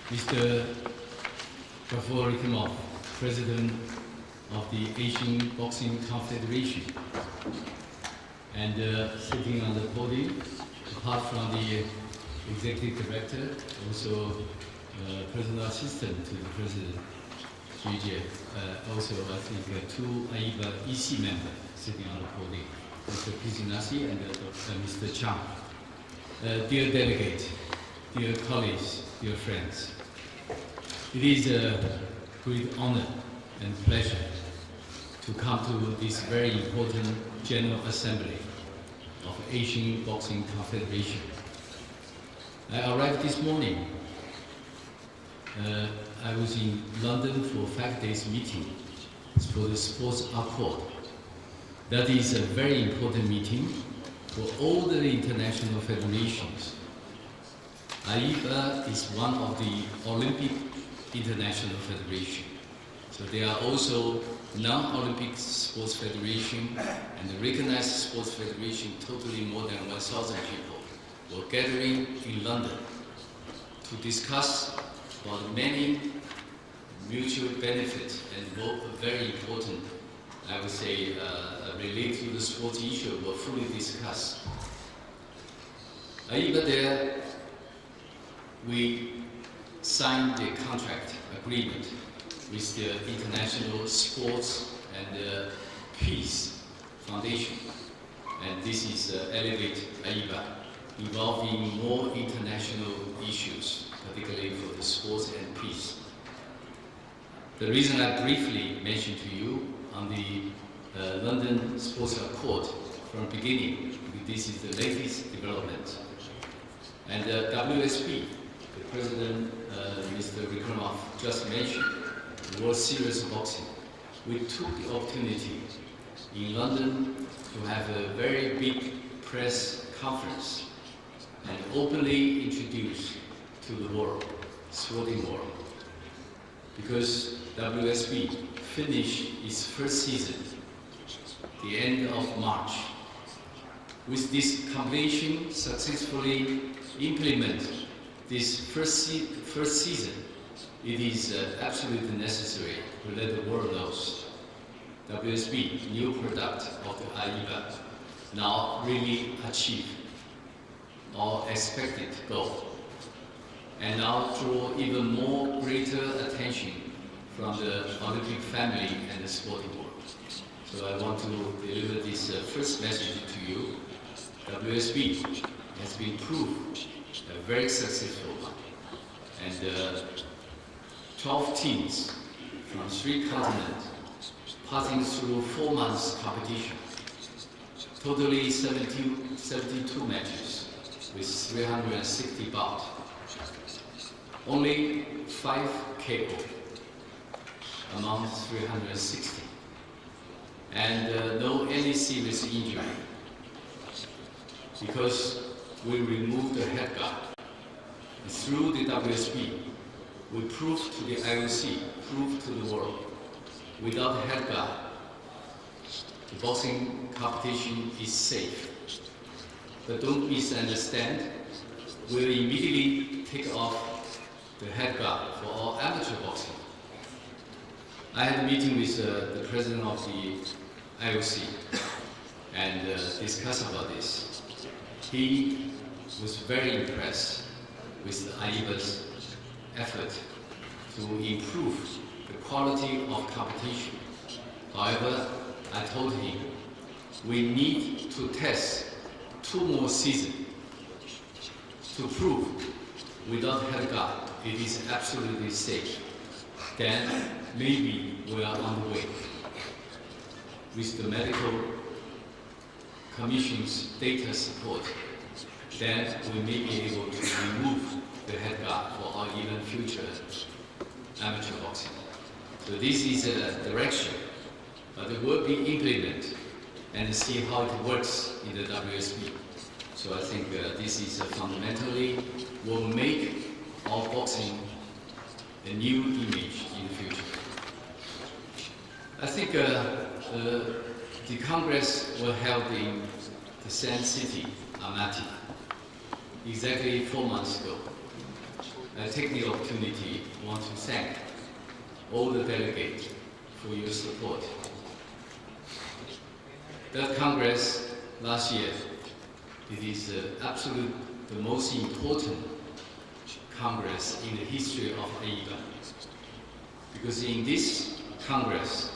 Mr. President of the Asian Boxing Confederation. And sitting on the podium, apart from the executive director, also personal assistant to the president, JJ, also I think two AIBA EC members sitting on the podium, Mr. Pizinasi and Mr. Chang. Dear delegate, dear colleagues, dear friends, it is a great honor and pleasure to come to this very important General Assembly of Asian Boxing Confederation. I arrived this morning. I was in London for 5 days meeting for the Sports Accord. That is a very important meeting for all the international federations. AIBA is one of the Olympic International Federation. So there are also non-Olympic sports federation and the recognized sports federation, totally more than 1,000 people were gathering in London to discuss about many mutual benefits and very important, I would say, related to the sports issue were fully discussed. AIBA there, we signed the contract agreement with the International Sports and Peace Foundation. And this is Elevate AIBA, involving more international issues, particularly for the sports and peace. The reason I briefly mentioned to you on the London Sports Accord from the beginning, because this is the latest development. And WSB, the President, Mr. Vikramov, just mentioned, World Series of Boxing. We took the opportunity in London to have a very big press conference and openly introduce to the world, sporting world. Because WSB finished its first season the end of March. With this completion, successfully implement this first season, it is absolutely necessary to let the world know WSB, new product of the AIBA, now really achieve our expected goal, and now draw even more greater attention from the Olympic family and the sporting world. So I want to deliver this first message to you. WSB has been proved a very successful one, and 12 teams from 3 continents passing through 4 months competition. Totally 72 matches with 360 bouts. Only 5 KO among 360. And no any serious injury. Because we removed the head guard. Through the WSB, we proved to the IOC, proved to the world, without head guard, the boxing competition is safe. But don't misunderstand, we'll immediately take off the head guard for all amateur boxing. I had a meeting with the president of the IOC and discussed about this. He was very impressed with the AIBA's effort to improve the quality of competition. However, I told him we need to test 2 more seasons to prove without head guard it is absolutely safe. Then maybe we are on the way. With the medical commission's data support, then we may be able to remove the head guard for our even future amateur boxing. So this is a direction, but it will be implemented and see how it works in the WSB. So I think this is fundamentally will make our boxing a new image in the future. I think the Congress was held in the same city, Almaty, exactly 4 months ago. I take the opportunity want to thank all the delegates for your support. That Congress last year, it is the most important Congress in the history of AIBA. Because in this Congress,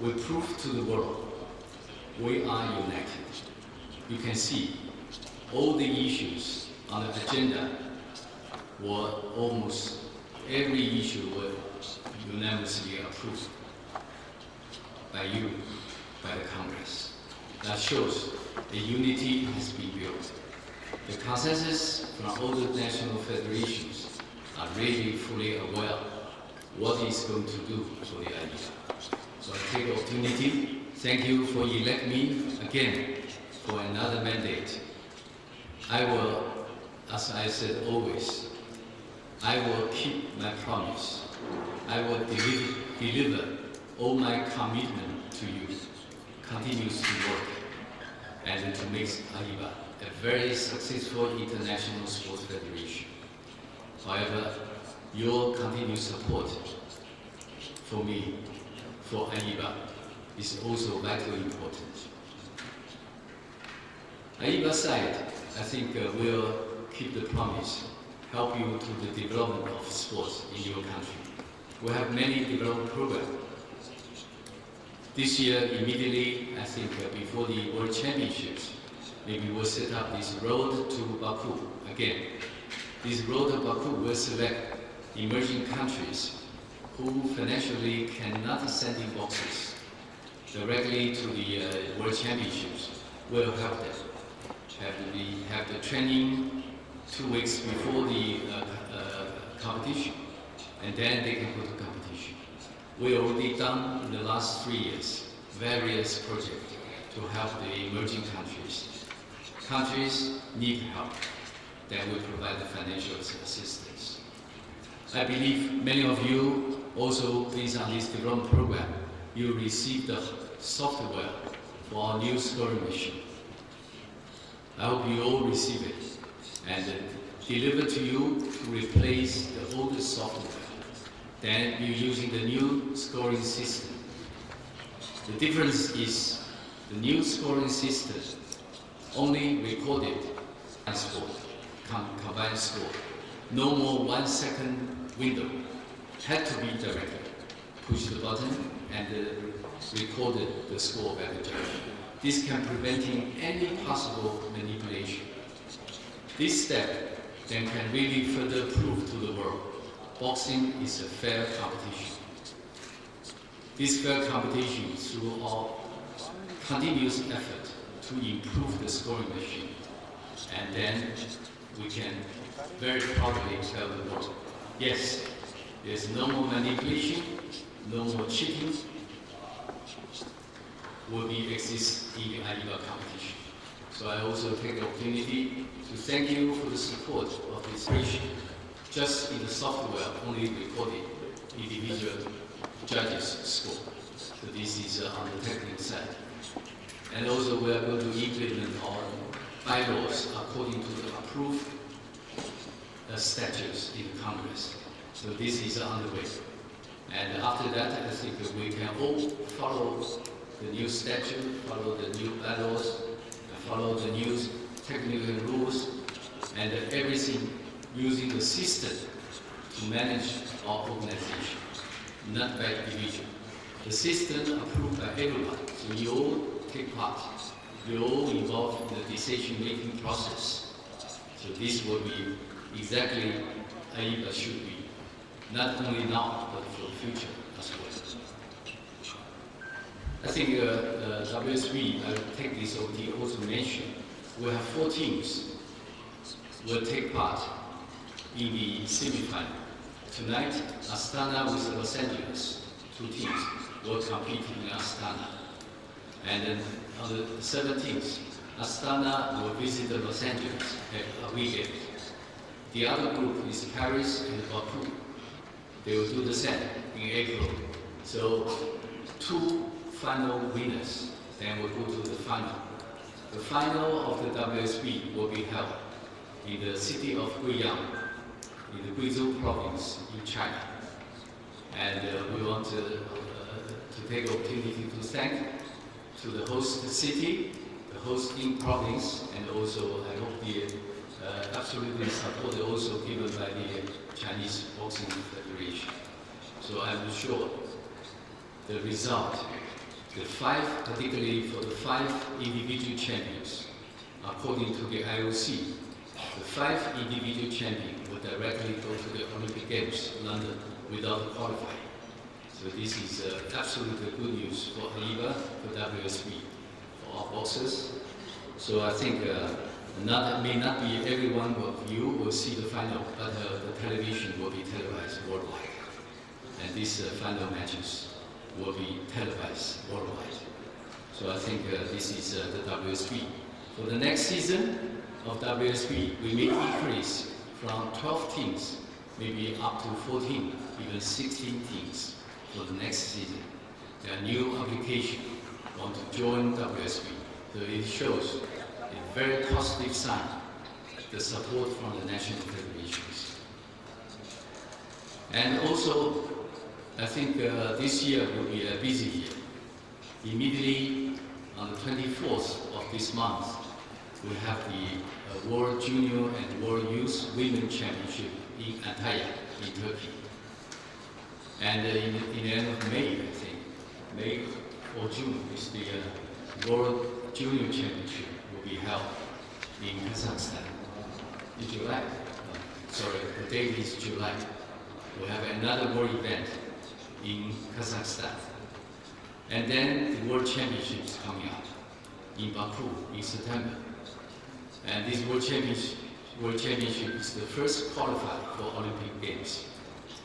we prove to the world we are united. You can see all the issues on the agenda were almost every issue were unanimously approved by you, by the Congress. That shows the unity has been built. The consensus from all the national federations are really fully aware what is going to do for the AIBA. So I take the opportunity. Thank you for electing me again for another mandate. I will, as I said always, I will keep my promise. I will deliver all my commitment to you, continues to work, and to make AIBA a very successful international sports federation. However, your continued support for me, for AIBA, is also vitally important. AIBA side, I think will keep the promise, help you to the development of sports in your country. We have many development programs. This year, immediately, I think before the World Championships, maybe we'll set up this road to Baku again. This road to Baku will select emerging countries who financially cannot send in boxes directly to the World Championships. Will help them. Have the training 2 weeks before the competition, and then they can go to competition. We already done in the last 3 years various projects to help the emerging countries. Countries need help, then we provide the financial assistance. I believe many of you also, based on this development program, you received the software for our new scoring machine. I hope you all receive it and deliver to you to replace the older software. Then you're using the new scoring system. The difference is the new scoring system only recorded combined score. No more 1 second window. Had to be directly. Push the button and recorded the score by the judge. This can prevent any possible manipulation. This step then can really further prove to the world boxing is a fair competition. This fair competition through our continuous effort to improve the scoring machine. And then we can very proudly tell the world, yes, there's no more manipulation, no more cheating, will exist in the AIBA competition. So I also take the opportunity to thank you for the support of this operation. Just in the software, only recorded individual judges' score. So this is on the technical side. And also we are going to implement our bylaws according to the approved statutes in the Congress. So this is on the way. And after that, I think we can all follow the new statute, follow the new bylaws, follow the new technical rules, and everything using the system to manage our organization, not by individual. The system approved by everyone, so you all take part. You're all involved in the decision-making process. So this will be exactly AIBA should be, not only now, but for the future as well. I think WSB, I will take this opportunity also to mention, we have 4 teams will take part in the semi-final. Tonight, Astana with Los Angeles, 2 teams will compete in Astana. And then on the 17th, Astana will visit Los Angeles a weekend. The other group is Paris and Baku. They will do the same in April. So 2 final winners then will go to the final. The final of the WSB will be held in the city of Guiyang in the Guizhou province in China. And we want to take the opportunity to thank to the host city, the hosting province, and also I hope the absolutely support also given by the Chinese Boxing Federation. So I'm sure the result, particularly for the 5 individual champions, according to the IOC, the 5 individual champions will directly go to the Olympic Games in London without qualifying. So this is absolutely good news for AIBA, for WSB, for our boxers. So I think may not be every one of you will see the final, but the television will be televised worldwide. And these final matches will be televised worldwide. So I think this is the WSB. For the next season of WSB, we may increase from 12 teams, maybe up to 14, even 16 teams for the next season. There are new applications want to join WSB. So it shows a very positive sign, the support from the national federations. And also, I think this year will be a busy year. Immediately on the 24th of this month, we have the World Junior and World Youth Women Championship in Antalya, in Turkey. And in the end of May, I think, May or June is the World Junior Championship will be held in Kazakhstan. In July, sorry, the date is July. We'll have another world event in Kazakhstan. And then the World Championship is coming up in Baku in September. And this World Championship is the first qualifier for Olympic Games.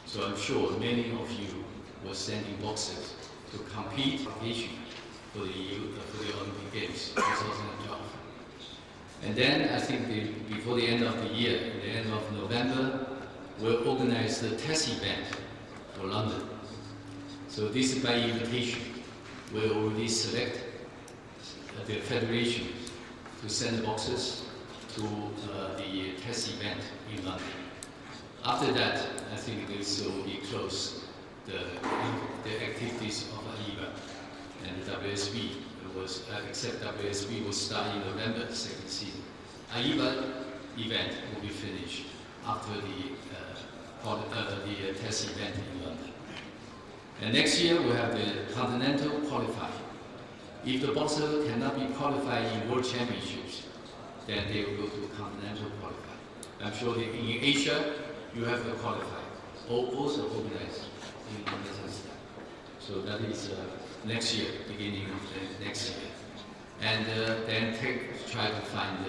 So I'm sure many of you will send in boxers to compete for the Olympic Games 2012. And then I think before the end of the year, at the end of November, we'll organize the test event for London. So this is by invitation. We'll already select the federation to send boxers to the test event in London. After that, I think this will be closed, the activities of AIBA and the WSB. Except WSB will start in November, second season. AIBA event will be finished after the test event in London. And next year we'll have the continental qualifier. If the boxer cannot be qualified in World Championships, then they will go to continental qualifier. I'm sure that in Asia, you have the qualifier, also organized in Kazakhstan. So that is next year, beginning of the next year. And then try to find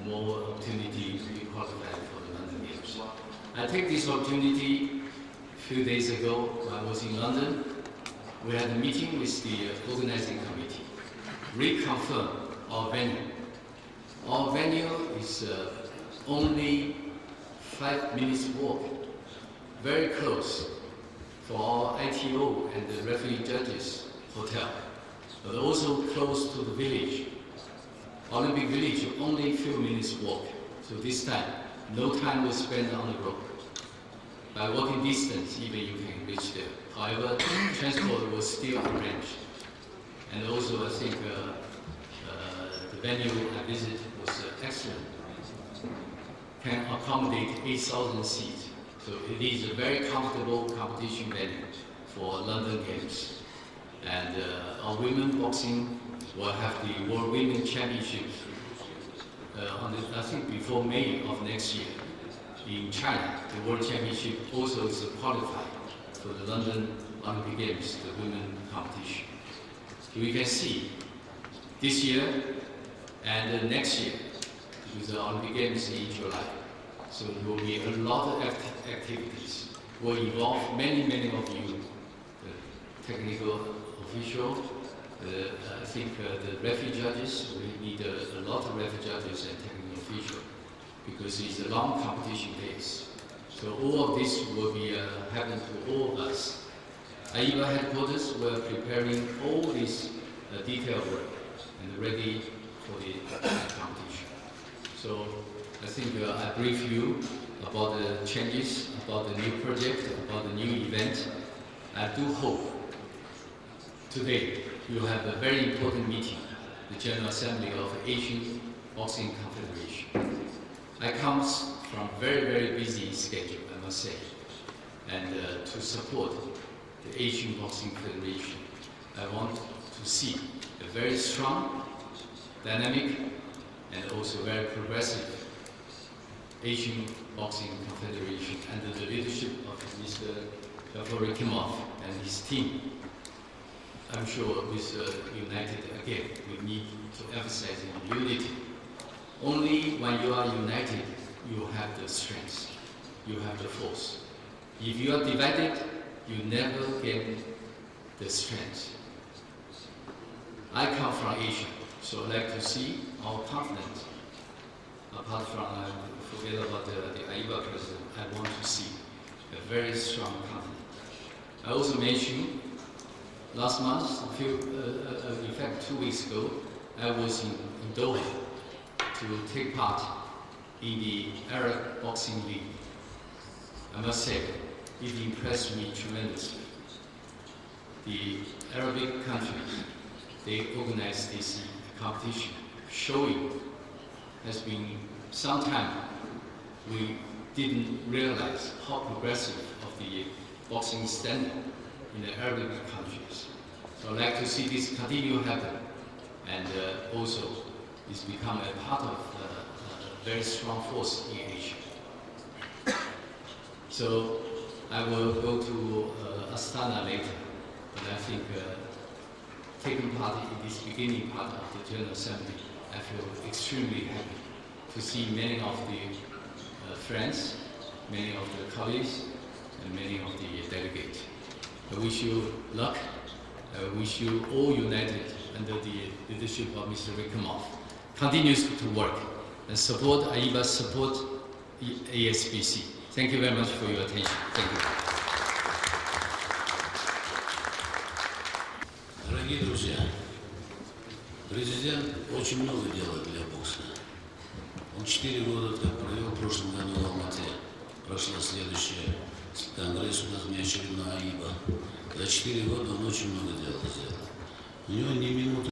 more opportunity to be qualified for the London Games. I take this opportunity a few days ago when I was in London. We had a meeting with the organizing committee, reconfirm our venue. Our venue is only 5 minutes walk, very close for our ITO and the referee judges hotel, but also close to the village. Olympic Village, only a few minutes walk. So this time, no time was spent on the road. By walking distance, even you can reach there. However, transport was still arranged. And also, I think the venue I visited was excellent. Can accommodate 8,000 seats. So it is a very comfortable competition venue for London Games. And our women boxing will have the World Women Championships I think before May of next year in China. The World Championship also is qualified for the London Olympic Games, the women competition. So we can see this year and next year, because the Olympic Games in July. So there will be a lot of activities. Will involve many of you, the technical official, I think the referee judges. We need a lot of referee judges and technical officials because it's a long competition days. So all of this will be happen to all of us. AIBA headquarters were preparing all this detailed work and ready for the competition. So I think I brief you about the changes, about the new project, about the new event. I do hope today we will have a very important meeting, the General Assembly of Asian Boxing Confederation. I come from very, very busy schedule, I must say, and to support the Asian Boxing Federation, I want to see a very strong, dynamic, and also very progressive Asian Boxing Confederation under the leadership of Mr. Dr. and his team. I'm sure with United again, we need to emphasize unity. Only when you are united, you have the strength, you have the force. If you are divided, you never get the strength. I come from Asia, so I like to see our continent. Apart from, forget about the AIBA president, I want to see a very strong continent. I also mentioned last month, in fact 2 weeks ago, I was in Doha to take part in the Arab Boxing League. I must say, it impressed me tremendously. The Arabic countries, they organized this competition, showing has been some time we didn't realize how progressive of the boxing standard in the Arabic countries. So I'd like to see this continue happen, and also it's become a part of a very strong force in Asia. So I will go to Astana later, but I think taking part in this beginning part of the General Assembly, I feel extremely happy to see many of the friends, many of the colleagues, and many of the delegates. I wish you luck. I wish you all united under the leadership of Mr. Rickamoff. Continues to work and support AIBA, support ASBC. Thank you very much for your attention. Thank you. Дорогие друзья, президент очень много делает для бокса. Он 4 года как провел в прошлом году в Алмате. Прошла следующая конгресс у нас внеочередной АИБА. За 4 года он очень много дел сделал. У него ни минуты